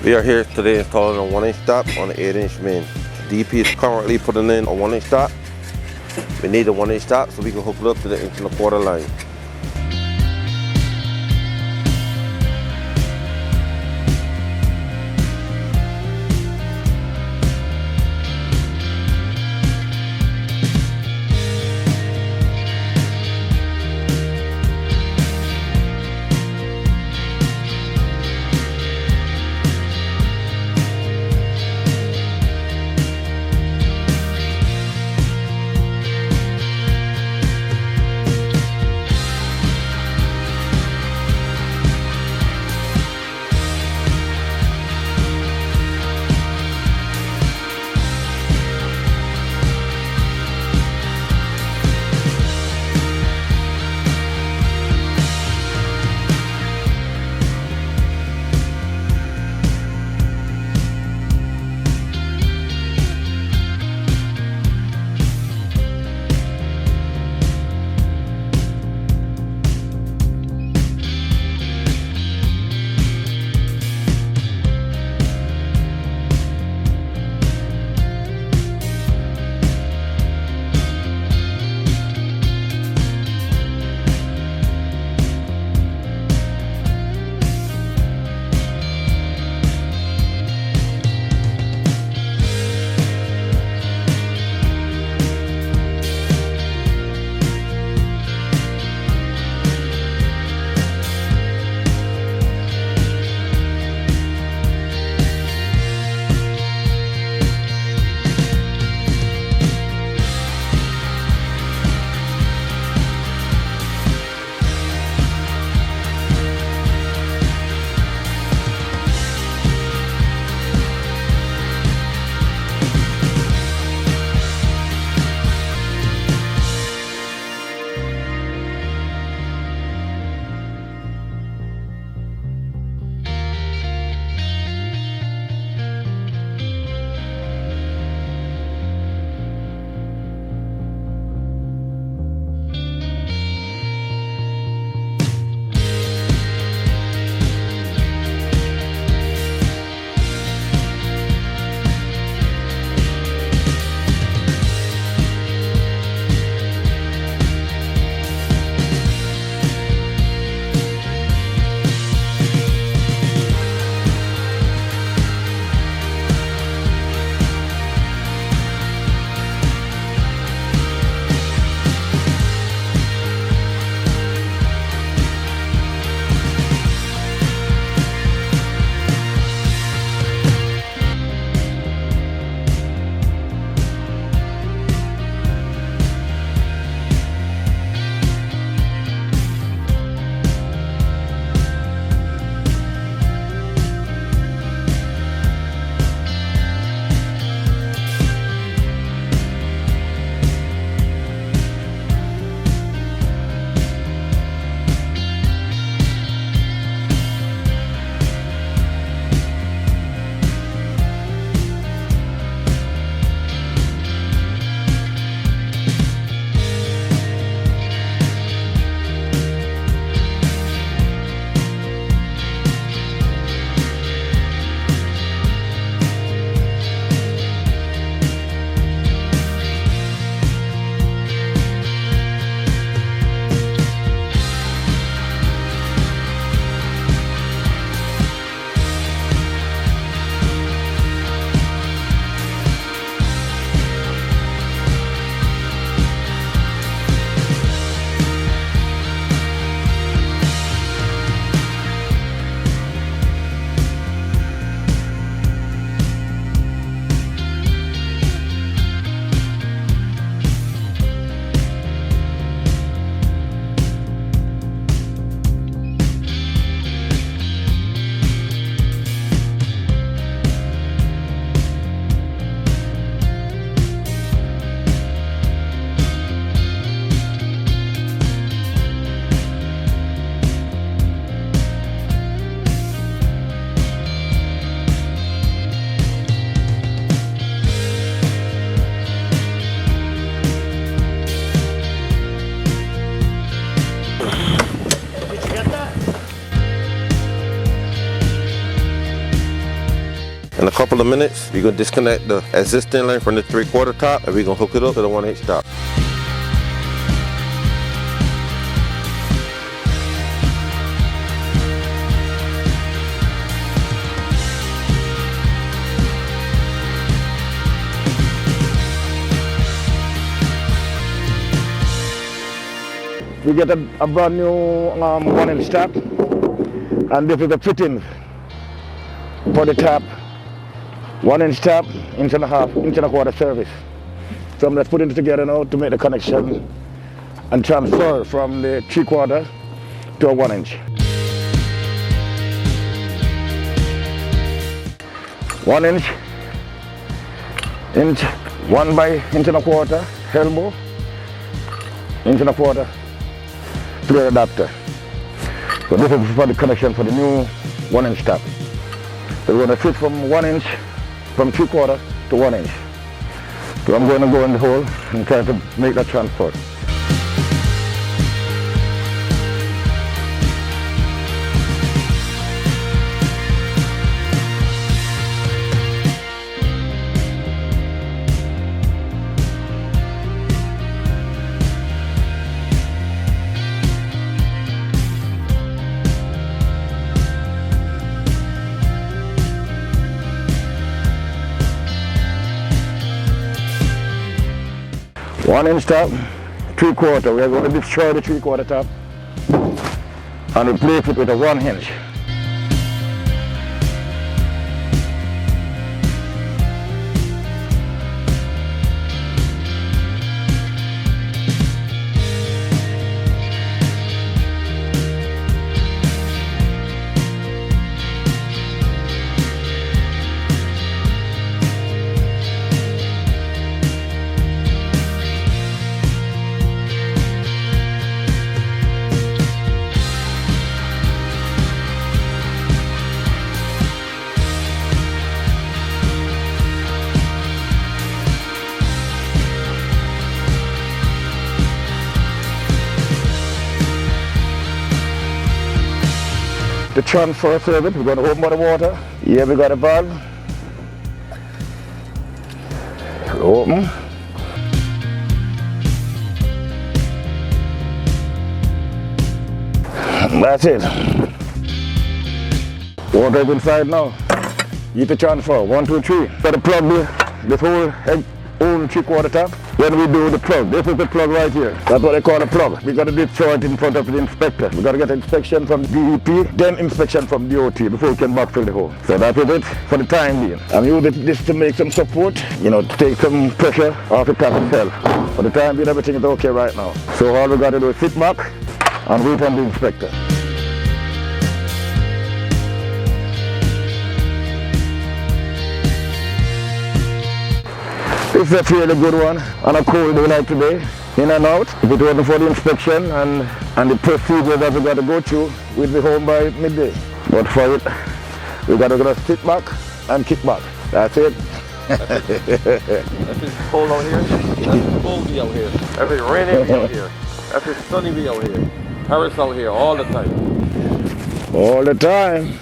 We are here today installing a 1-inch stop on an 8-inch main. DP is currently putting in a 1-inch stop. We need a 1-inch stop so we can hook it up to the 1.25 inch line. In a couple of minutes, we're gonna disconnect the existing line from the 3/4 top and we're gonna hook it up to the 1/8 top. We get a brand new 1-inch tap, and this is the fitting for the tap. 1-inch tap, 1.5 inch service. So I'm just putting it together now to make the connection and transfer from the 3/4 to a 1-inch. 1-inch, 1 by 1.25 elbow, 1.25 clear adapter. So this is for the connection for the new 1-inch tap. So we're going to switch from 1-inch, from 3/4 to 1-inch. So I'm going to go in the hole and try to make that transfer. One-inch tap, 3/4. We are going to destroy the 3/4 tap and replace it with a 1-inch. The transfer service, we're going to open up the water. Here we got a valve. Open. That's it. Water is inside now. You to transfer. 1, 2, 3. Got to plug this whole 3/4 tap. When we do the plug, this is the plug right here. That's what they call a plug. We got to destroy it in front of the inspector. We got to get inspection from DEP, then inspection from DOT before we can backfill the hole. So that is it for the time being. I'm using this to make some support, to take some pressure off the tap itself. For the time being, everything is okay right now. So all we got to do is sit back and wait on the inspector. This is a fairly good one on a cold day like today, in and out. If it wasn't for the inspection and the procedure that we got to go through, we'd be home by midday. But for it, we got to sit back and kick back. That's it. If it's cold out here, that's coldy out here. If it's raining out here, if it's sunny out here. Paris out here all the time. All the time.